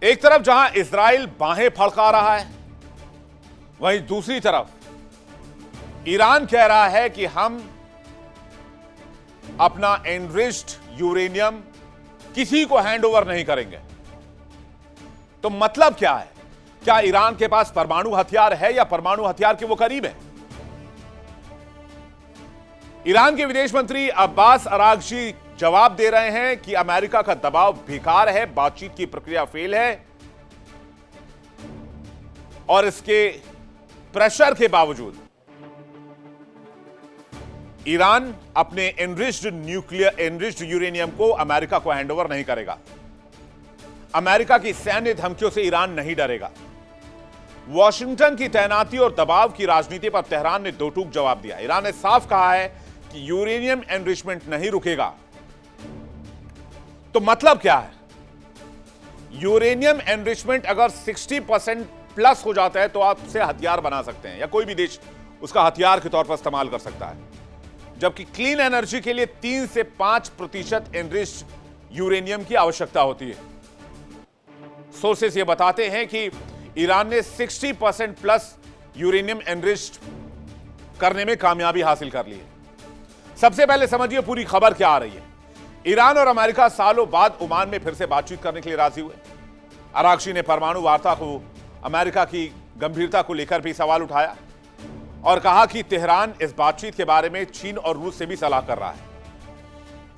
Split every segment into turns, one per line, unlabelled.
एक तरफ जहां इजराइल बाहें फड़का रहा है, वहीं दूसरी तरफ ईरान कह रहा है कि हम अपना एनरिच्ड यूरेनियम किसी को हैंडओवर नहीं करेंगे। तो मतलब क्या है? क्या ईरान के पास परमाणु हथियार है या परमाणु हथियार के वो करीब है? ईरान के विदेश मंत्री अब्बास अरागची जवाब दे रहे हैं कि अमेरिका का दबाव बेकार है, बातचीत की प्रक्रिया फेल है और इसके प्रेशर के बावजूद ईरान अपने एनरिच्ड यूरेनियम को अमेरिका को हैंडओवर नहीं करेगा। अमेरिका की सैन्य धमकियों से ईरान नहीं डरेगा। वॉशिंगटन की तैनाती और दबाव की राजनीति पर तेहरान ने दो टूक जवाब दिया। ईरान ने साफ कहा है कि यूरेनियम एनरिचमेंट नहीं रुकेगा। तो मतलब क्या है? यूरेनियम एनरिचमेंट अगर 60% प्लस हो जाता है तो आप उसे हथियार बना सकते हैं या कोई भी देश उसका हथियार के तौर पर इस्तेमाल कर सकता है, जबकि क्लीन एनर्जी के लिए 3 से 5% एनरिच्ड यूरेनियम की आवश्यकता होती है। सोर्सेस ये बताते हैं कि ईरान ने 60% प्लस यूरेनियम एनरिच्ड करने में कामयाबी हासिल कर ली है। सबसे पहले समझिए पूरी खबर क्या आ रही है। ईरान और अमेरिका सालों बाद ओमान में फिर से बातचीत करने के लिए राजी हुए। अरागची ने परमाणु वार्ता को अमेरिका की गंभीरता को लेकर भी सवाल उठाया और कहा कि तेहरान इस बातचीत के बारे में चीन और रूस से भी सलाह कर रहा है।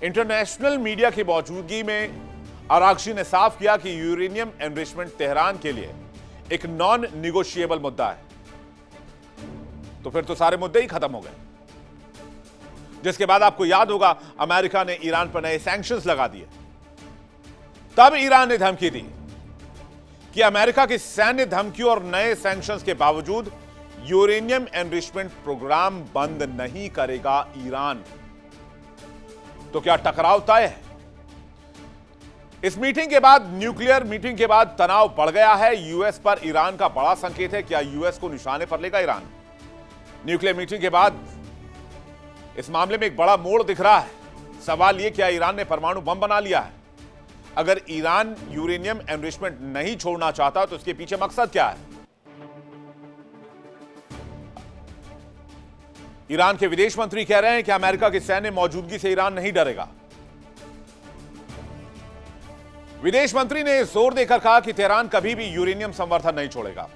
इंटरनेशनल मीडिया की मौजूदगी में अरागची ने साफ किया कि यूरेनियम एनरिचमेंट तेहरान के लिए एक नॉन निगोशिएबल मुद्दा है। तो फिर तो सारे मुद्दे ही खत्म हो गए। जिसके बाद आपको याद होगा अमेरिका ने ईरान पर नए सैंक्शंस लगा दिए। तब ईरान ने धमकी दी कि अमेरिका की सैन्य धमकी और नए सैंक्शंस के बावजूद यूरेनियम एनरिचमेंट प्रोग्राम बंद नहीं करेगा ईरान। तो क्या टकराव तय है? इस मीटिंग के बाद, न्यूक्लियर मीटिंग के बाद तनाव बढ़ गया है। यूएस पर ईरान का बड़ा संकेत है। क्या यूएस को निशाने पर लेगा ईरान? न्यूक्लियर मीटिंग के बाद इस मामले में एक बड़ा मोड़ दिख रहा है। सवाल यह, क्या ईरान ने परमाणु बम बना लिया है? अगर ईरान यूरेनियम एनरिचमेंट नहीं छोड़ना चाहता तो इसके पीछे मकसद क्या है? ईरान के विदेश मंत्री कह रहे हैं कि अमेरिका की सैन्य मौजूदगी से ईरान नहीं डरेगा। विदेश मंत्री ने जोर देकर कहा कि तेहरान कभी भी यूरेनियम संवर्धन नहीं छोड़ेगा।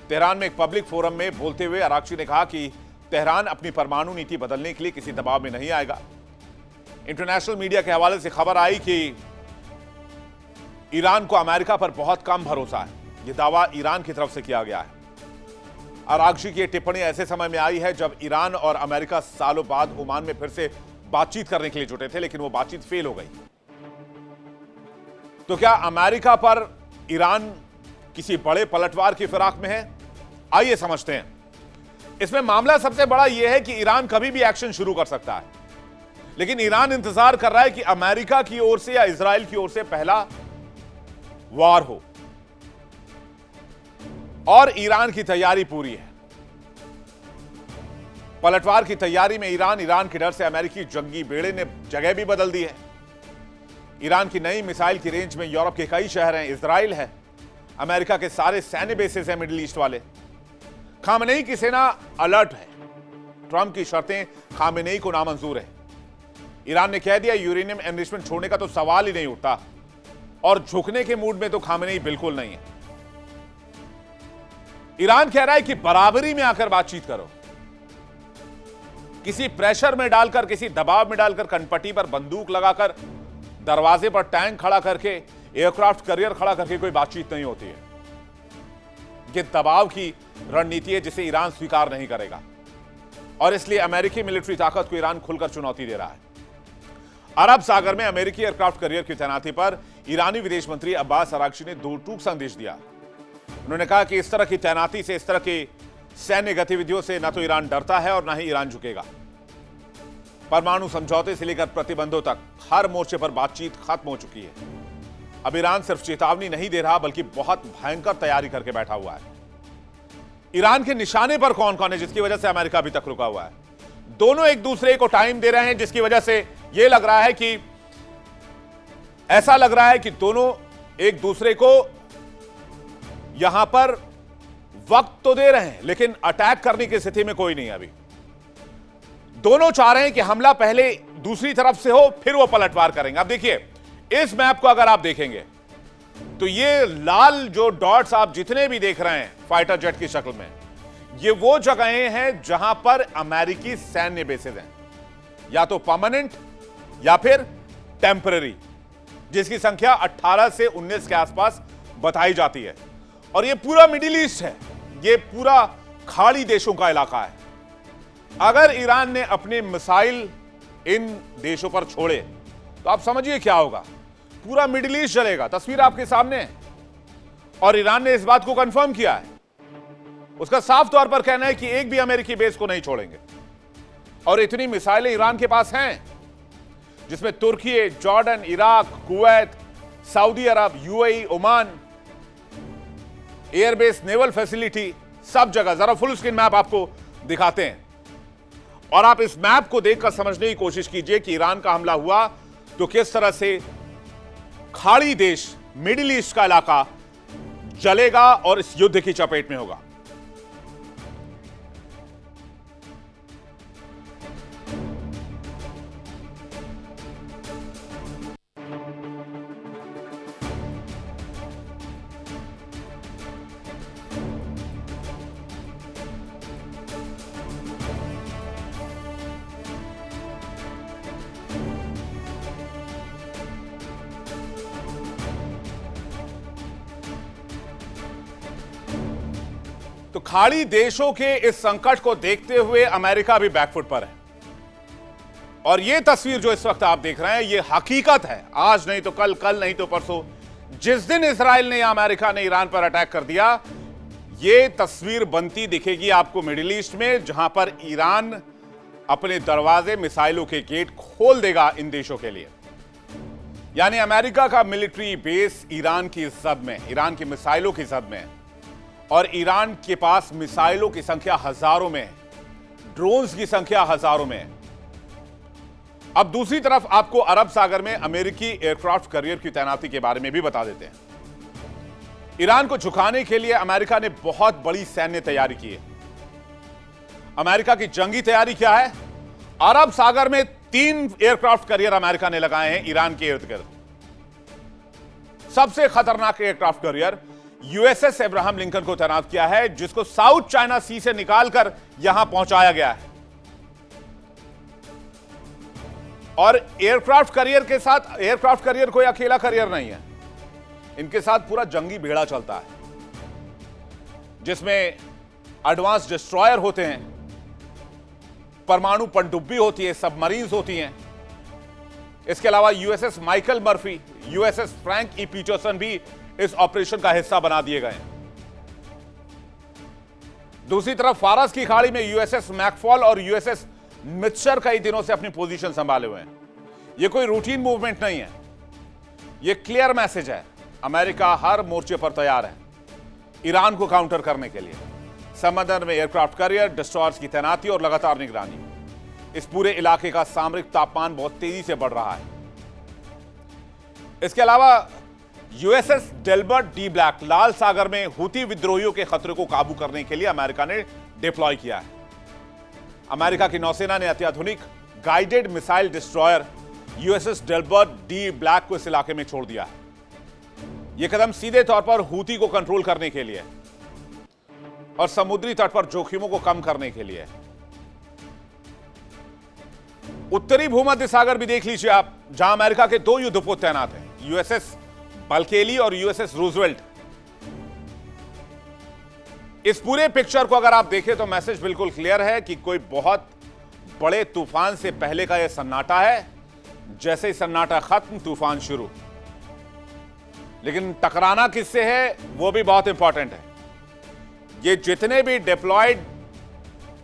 तेहरान में एक पब्लिक फोरम में बोलते हुए अरागची ने कहा कि तेहरान अपनी परमाणु नीति बदलने के लिए किसी दबाव में नहीं आएगा। इंटरनेशनल मीडिया के हवाले से खबर आई कि ईरान को अमेरिका पर बहुत कम भरोसा है। यह दावा ईरान की तरफ से किया गया है। अरागची की टिप्पणी ऐसे समय में आई है जब ईरान और अमेरिका सालों बाद ओमान में फिर से बातचीत करने के लिए जुटे थे, लेकिन वो बातचीत फेल हो गई। तो क्या अमेरिका पर ईरान किसी बड़े पलटवार की फिराक में है? आइए समझते हैं। इसमें मामला सबसे बड़ा यह है कि ईरान कभी भी एक्शन शुरू कर सकता है, लेकिन ईरान इंतजार कर रहा है कि अमेरिका की ओर से या इजराइल की ओर से पहला वार हो, और ईरान की तैयारी पूरी है। पलटवार की तैयारी में ईरान के डर से अमेरिकी जंगी बेड़े ने जगह भी बदल दी है। ईरान की नई मिसाइल की रेंज में यूरोप के कई शहर हैं, इजराइल है, अमेरिका के सारे सैन्य बेसेस हैं मिडिल ईस्ट वाले। खामेनेई की सेना अलर्ट है। ट्रंप की शर्तें खामेनेई को नामंजूर है। ईरान ने कह दिया यूरेनियम एनरिचमेंट छोड़ने का तो सवाल ही नहीं उठता, और झुकने के मूड में तो खामेनेई बिल्कुल नहीं है। ईरान कह रहा है कि बराबरी में आकर बातचीत करो। किसी प्रेशर में डालकर, किसी दबाव में डालकर, कनपट्टी पर बंदूक लगाकर, दरवाजे पर टैंक खड़ा करके, एयरक्राफ्ट कैरियर खड़ा करके कोई बातचीत नहीं होती है। यह दबाव की रणनीति है जिसे ईरान स्वीकार नहीं करेगा, और इसलिए अमेरिकी मिलिट्री ताकत को ईरान खुलकर चुनौती दे रहा है। अरब सागर में अमेरिकी एयरक्राफ्ट कैरियर की तैनाती पर ईरानी विदेश मंत्री अब्बास अरागची ने दो टूक संदेश दिया। उन्होंने कहा कि इस तरह की तैनाती से, इस तरह की सैन्य गतिविधियों से न तो ईरान डरता है और न ही ईरान झुकेगा। परमाणु समझौते से लेकर प्रतिबंधों तक हर मोर्चे पर बातचीत खत्म हो चुकी है। अब ईरान सिर्फ चेतावनी नहीं दे रहा, बल्कि बहुत भयंकर तैयारी करके बैठा हुआ है। ईरान के निशाने पर कौन कौन है जिसकी वजह से अमेरिका अभी तक रुका हुआ है? दोनों एक दूसरे को टाइम दे रहे हैं, जिसकी वजह से यह लग रहा है कि, ऐसा लग रहा है कि दोनों एक दूसरे को यहां पर वक्त तो दे रहे हैं, लेकिन अटैक करने की स्थिति में कोई नहीं है अभी। दोनों चाह रहे हैं कि हमला पहले दूसरी तरफ से हो, फिर वो पलटवार करेंगे। अब देखिए, इस मैप को अगर आप देखेंगे तो ये लाल जो डॉट्स आप जितने भी देख रहे हैं फाइटर जेट की शक्ल में, ये वो जगहें हैं जहां पर अमेरिकी सैन्य बेसेस हैं, या तो परमानेंट या फिर टेम्पररी, जिसकी संख्या 18 से 19 के आसपास बताई जाती है। और ये पूरा मिडिल ईस्ट है, ये पूरा खाड़ी देशों का इलाका है। अगर ईरान ने अपने मिसाइल इन देशों पर छोड़े तो आप समझिए क्या होगा, पूरा मिडिल ईस्ट जलेगा। तस्वीर आपके सामने है और ईरान ने इस बात को कंफर्म किया है। उसका साफ तौर पर कहना है कि एक भी अमेरिकी बेस को नहीं छोड़ेंगे। और इतनी मिसाइलें ईरान के पास हैं, जिसमें तुर्की, जॉर्डन, इराक, कुवैत, सऊदी अरब, UAE, Oman, airbase, naval facility, सब जगह। जरा फुल स्क्रीन मैप आपको दिखाते हैं और आप इस मैप को देखकर समझने की कोशिश कीजिए कि ईरान का हमला हुआ तो किस तरह से खाड़ी देश, मिडिल ईस्ट का इलाका जलेगा और इस युद्ध की चपेट में होगा। तो खाड़ी देशों के इस संकट को देखते हुए अमेरिका भी बैकफुट पर है। और यह तस्वीर जो इस वक्त आप देख रहे हैं, यह हकीकत है। आज नहीं तो कल, कल नहीं तो परसों, जिस दिन इजराइल ने या अमेरिका ने ईरान पर अटैक कर दिया, यह तस्वीर बनती दिखेगी आपको मिडिल ईस्ट में, जहां पर ईरान अपने दरवाजे, मिसाइलों के गेट खोल देगा इन देशों के लिए। यानी अमेरिका का मिलिट्री बेस ईरान की जद में, ईरान की मिसाइलों की जद में है। और ईरान के पास मिसाइलों की संख्या हजारों में है, ड्रोन्स की संख्या हजारों में है। अब दूसरी तरफ आपको अरब सागर में अमेरिकी एयरक्राफ्ट कैरियर की तैनाती के बारे में भी बता देते हैं। ईरान को झुकाने के लिए अमेरिका ने बहुत बड़ी सैन्य तैयारी की है। अमेरिका की जंगी तैयारी क्या है? अरब सागर में 3 एयरक्राफ्ट कैरियर अमेरिका ने लगाए हैं ईरान के इर्द गिर्द। सबसे खतरनाक aircraft carrier USS Abraham Lincoln को तैनात किया है, जिसको साउथ चाइना सी से निकालकर यहां पहुंचाया गया है। और एयरक्राफ्ट कैरियर के साथ, एयरक्राफ्ट कैरियर कोई अकेला कैरियर नहीं है, इनके साथ पूरा जंगी बेड़ा चलता है, जिसमें एडवांस डिस्ट्रॉयर होते हैं, परमाणु पनडुब्बी होती है, सबमरीन्स होती हैं। इसके अलावा USS Michael Murphy, USS Frank E Peterson भी इस ऑपरेशन का हिस्सा बना दिए गए हैं। दूसरी तरफ फारस की खाड़ी में यूएसएस मैकफॉल और यूएसएस मित्सर कई दिनों से अपनी पोजीशन संभाले हुए हैं। यह कोई रूटीन मूवमेंट नहीं है, यह क्लियर मैसेज है, अमेरिका हर मोर्चे पर तैयार है ईरान को काउंटर करने के लिए। समंदर में एयरक्राफ्ट कैरियर, डिस्ट्रॉयर्स की तैनाती और लगातार निगरानी। इस पूरे इलाके का सामरिक तापमान बहुत तेजी से बढ़ रहा है। इसके अलावा यूएसएस डेल्बर्ट डी ब्लैक लाल सागर में हूती विद्रोहियों के खतरे को काबू करने के लिए अमेरिका ने डिप्लॉय किया है। अमेरिका की नौसेना ने अत्याधुनिक guided missile destroyer USS Delbert D black को इस इलाके में छोड़ दिया है। यह कदम सीधे तौर पर हूती को कंट्रोल करने के लिए और समुद्री तट पर जोखिमों को कम करने के लिए। उत्तरी भूमध्य सागर भी देख लीजिए आप, जहां अमेरिका के 2 युद्धपोत तैनात हैं, यूएसएस बल्केली और यूएसएस रूजवेल्ट। इस पूरे पिक्चर को अगर आप देखें तो मैसेज बिल्कुल क्लियर है कि कोई बहुत बड़े तूफान से पहले का यह सन्नाटा है। जैसे ही सन्नाटा खत्म, तूफान शुरू। लेकिन टकराना किससे है वो भी बहुत इंपॉर्टेंट है। ये जितने भी डिप्लॉयड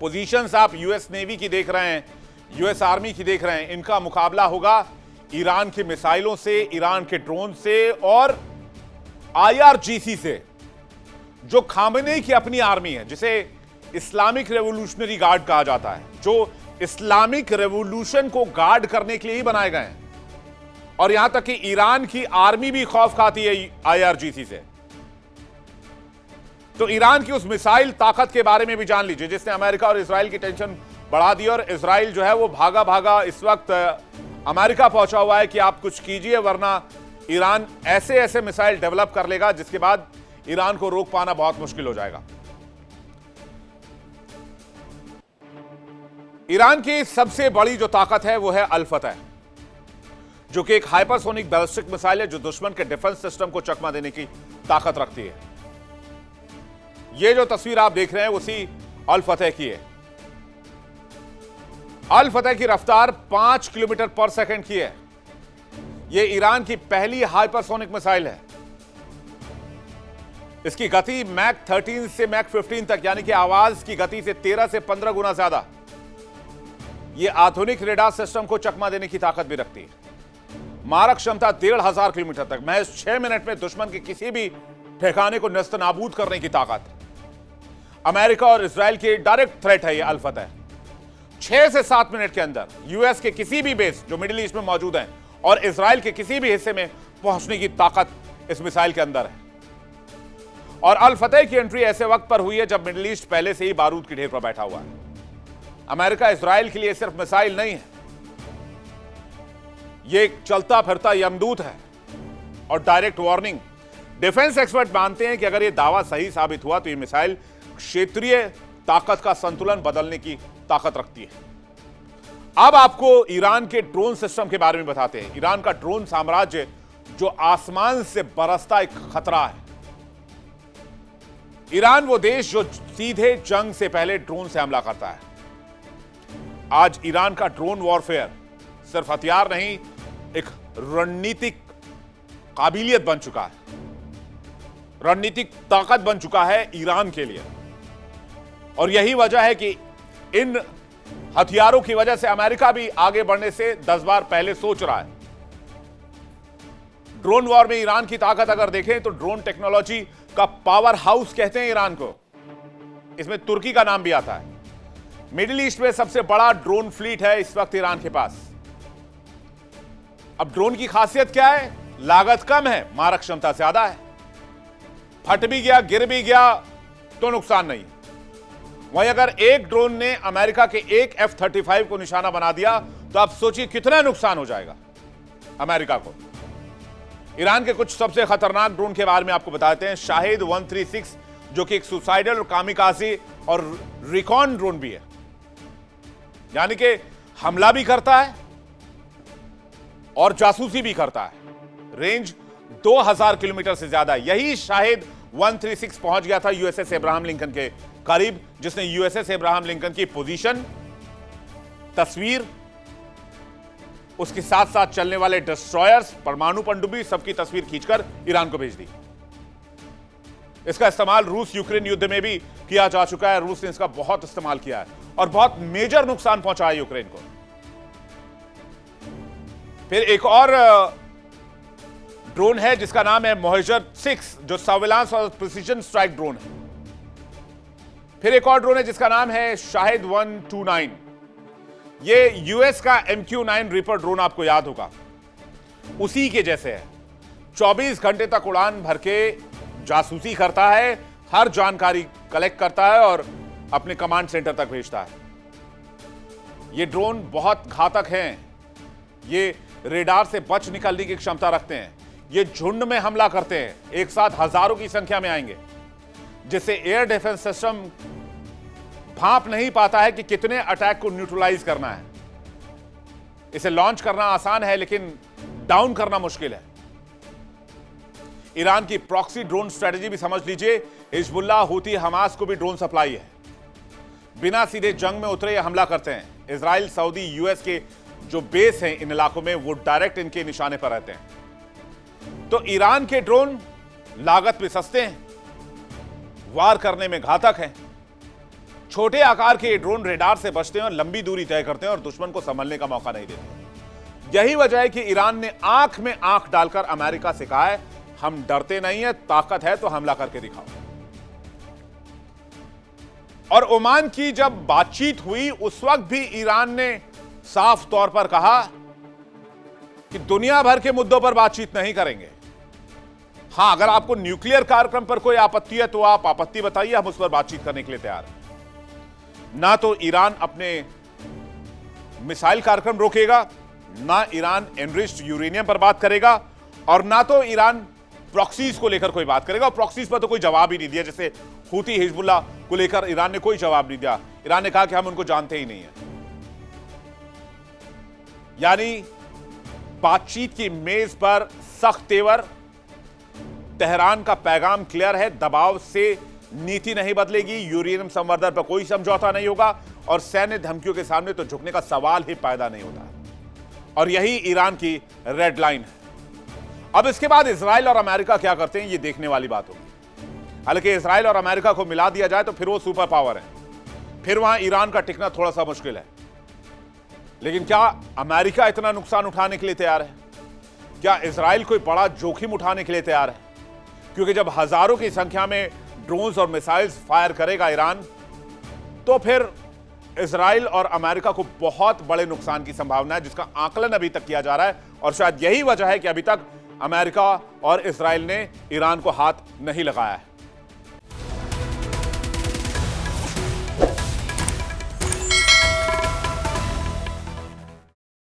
पोजीशंस आप यूएस नेवी की देख रहे हैं, यूएस आर्मी की देख रहे हैं, इनका मुकाबला होगा ईरान की मिसाइलों से, ईरान के ड्रोन से और आईआरजीसी से, जो खामेनेई की अपनी आर्मी है, जिसे इस्लामिक रेवोल्यूशनरी गार्ड कहा जाता है, जो इस्लामिक रेवोल्यूशन को गार्ड करने के लिए ही बनाए गए हैं। और यहां तक कि ईरान की आर्मी भी खौफ खाती है आईआरजीसी से। तो ईरान की उस मिसाइल ताकत के बारे में भी जान लीजिए, जिसने अमेरिका और इजराइल की टेंशन बढ़ा दी। और इजराइल जो है वो भागा भागा इस वक्त अमेरिका पहुंचा हुआ है कि आप कुछ कीजिए, वरना ईरान ऐसे ऐसे मिसाइल डेवलप कर लेगा जिसके बाद ईरान को रोक पाना बहुत मुश्किल हो जाएगा। ईरान की सबसे बड़ी जो ताकत है वो है अल फतह, जो कि एक हाइपरसोनिक बैलिस्टिक मिसाइल है जो दुश्मन के डिफेंस सिस्टम को चकमा देने की ताकत रखती है। ये जो तस्वीर आप देख रहे हैं उसी अल फतह की है। अल फतह की रफ्तार 5 किलोमीटर पर सेकंड की है। यह ईरान की पहली हाइपरसोनिक मिसाइल है। इसकी गति मैक 13 से मैक 15 तक, यानी कि आवाज की गति से 13 से 15 गुना ज्यादा। यह आधुनिक रेडार सिस्टम को चकमा देने की ताकत भी रखती है। मारक क्षमता 1500 किलोमीटर तक, महज 6 मिनट में दुश्मन के किसी भी ठिकाने को नस्तनाबूद करने की ताकत। अमेरिका और इजराइल की डायरेक्ट थ्रेट है यह अल फतह। 6 से 7 मिनट के अंदर यूएस के किसी भी बेस जो मिडिल ईस्ट में मौजूद हैं और इजराइल के किसी भी हिस्से में पहुंचने की ताकत इस मिसाइल के अंदर है। और अल फतह की एंट्री ऐसे वक्त पर हुई है जब मिडिल ईस्ट पहले से ही बारूद की ढेर पर बैठा हुआ है। अमेरिका इजराइल के लिए सिर्फ मिसाइल नहीं है, यह एक चलता फिरता यमदूत है और डायरेक्ट वार्निंग। डिफेंस एक्सपर्ट मानते हैं कि अगर यह दावा सही साबित हुआ तो यह मिसाइल क्षेत्रीय ताकत का संतुलन बदलने की ताकत रखती है। अब आपको ईरान के ड्रोन सिस्टम के बारे में बताते हैं। ईरान का ड्रोन साम्राज्य जो आसमान से बरसता एक खतरा है। ईरान वो देश जो सीधे जंग से पहले ड्रोन से हमला करता है। आज ईरान का ड्रोन वॉरफेयर सिर्फ हथियार नहीं, एक रणनीतिक काबिलियत बन चुका है, रणनीतिक ताकत बन चुका है ईरान के लिए। और यही वजह है कि इन हथियारों की वजह से अमेरिका भी आगे बढ़ने से 10 बार पहले सोच रहा है। ड्रोन वॉर में ईरान की ताकत अगर देखें तो ड्रोन टेक्नोलॉजी का पावर हाउस कहते हैं ईरान को। इसमें तुर्की का नाम भी आता है। मिडिल ईस्ट में सबसे बड़ा ड्रोन फ्लीट है इस वक्त ईरान के पास। अब ड्रोन की खासियत क्या है? लागत कम है, मारक क्षमता ज्यादा है। फट भी गया, गिर भी गया तो नुकसान नहीं। वहीं अगर एक ड्रोन ने अमेरिका के एक F-35 को निशाना बना दिया तो आप सोचिए कितना नुकसान हो जाएगा अमेरिका को। ईरान के कुछ सबसे खतरनाक ड्रोन के बारे में आपको बताते हैं। शाहिद 136 जो कि एक सुसाइडल और कामिकाज़ी और रिकॉन ड्रोन भी है, यानी कि हमला भी करता है और जासूसी भी करता है। रेंज 2000 किलोमीटर से ज्यादा। यही शाहिद 136 पहुंच गया था यूएसएस अब्राहम लिंकन के करीब, जिसने यूएसएस अब्राहम लिंकन की पोजीशन, तस्वीर, उसके साथ साथ चलने वाले डिस्ट्रॉयर्स, परमाणु पनडुब्बी, सबकी तस्वीर खींचकर ईरान को भेज दी। इसका इस्तेमाल रूस यूक्रेन युद्ध में भी किया जा चुका है। रूस ने इसका बहुत इस्तेमाल किया है और बहुत मेजर नुकसान पहुंचा है यूक्रेन को। फिर एक और ड्रोन है जिसका नाम है मोहेजर 6 जो सर्विलांस और प्रिसीजन स्ट्राइक ड्रोन है। फिर एक और ड्रोन है जिसका नाम है शाहिद 129। ये यूएस का MQ-9 रीपर ड्रोन आपको याद होगा, उसी के जैसे है। 24 घंटे तक उड़ान भर के जासूसी करता है, हर जानकारी कलेक्ट करता है और अपने कमांड सेंटर तक भेजता है। ये ड्रोन बहुत घातक हैं। ये रेडार से बच निकलने की क्षमता रखते हैं। ये झुंड में हमला करते हैं, एक साथ हजारों की संख्या में आएंगे, जिससे एयर डिफेंस सिस्टम भांप नहीं पाता है कि कितने अटैक को न्यूट्रलाइज करना है। इसे लॉन्च करना आसान है लेकिन डाउन करना मुश्किल है। ईरान की प्रॉक्सी ड्रोन स्ट्रेटजी भी समझ लीजिए। हिजबुल्लाह, हूती, हमास को भी ड्रोन सप्लाई है। बिना सीधे जंग में उतरे हमला करते हैं। इजराइल, सऊदी, यूएस के जो बेस हैं इन इलाकों में, वो डायरेक्ट इनके निशाने पर रहते हैं। तो ईरान के ड्रोन लागत में सस्ते हैं, वार करने में घातक हैं। छोटे आकार के ड्रोन रेडार से बचते हैं और लंबी दूरी तय करते हैं और दुश्मन को संभलने का मौका नहीं देते। यही वजह है कि ईरान ने आंख में आंख डालकर अमेरिका से कहा है, हम डरते नहीं है, ताकत है तो हमला करके दिखाओ। और ओमान की जब बातचीत हुई उस वक्त भी ईरान ने साफ तौर पर कहा कि दुनिया भर के मुद्दों पर बातचीत नहीं करेंगे, हां, अगर आपको न्यूक्लियर कार्यक्रम पर कोई आपत्ति है तो आप आपत्ति बताइए, हम उस पर बातचीत करने के लिए तैयार हैं। ना तो ईरान अपने मिसाइल कार्यक्रम रोकेगा, ना ईरान एनरिच्ड यूरेनियम पर बात करेगा, और ना तो ईरान प्रॉक्सीज को लेकर कोई बात करेगा। और प्रॉक्सीज पर तो कोई जवाब ही नहीं दिया, जैसे हूती हिजबुल्लाह को लेकर ईरान ने कोई जवाब नहीं दिया। ईरान ने कहा कि हम उनको जानते ही नहीं है। यानी बातचीत की मेज पर सख्त तेवर। तेहरान का पैगाम क्लियर है, दबाव से नीति नहीं बदलेगी, यूरेनियम संवर्धन पर कोई समझौता नहीं होगा, और सैन्य धमकियों के सामने तो झुकने का सवाल ही पैदा नहीं होता। और यही ईरान की रेड लाइन है। अब इसके बाद इजराइल और अमेरिका क्या करते हैं, ये देखने वाली बात होगी। हालांकि इजराइल और अमेरिका को मिला दिया जाए तो फिर वो सुपर पावर है, फिर वहां ईरान का टिकना थोड़ा सा मुश्किल है। लेकिन क्या अमेरिका इतना नुकसान उठाने के लिए तैयार है? क्या इजराइल कोई बड़ा जोखिम उठाने के लिए तैयार है? क्योंकि जब हजारों की संख्या में ड्रोन्स और मिसाइल्स फायर करेगा ईरान, तो फिर इजराइल और अमेरिका को बहुत बड़े नुकसान की संभावना है, जिसका आकलन अभी तक किया जा रहा है। और शायद यही वजह है कि अभी तक अमेरिका और इजराइल ने ईरान को हाथ नहीं लगाया है।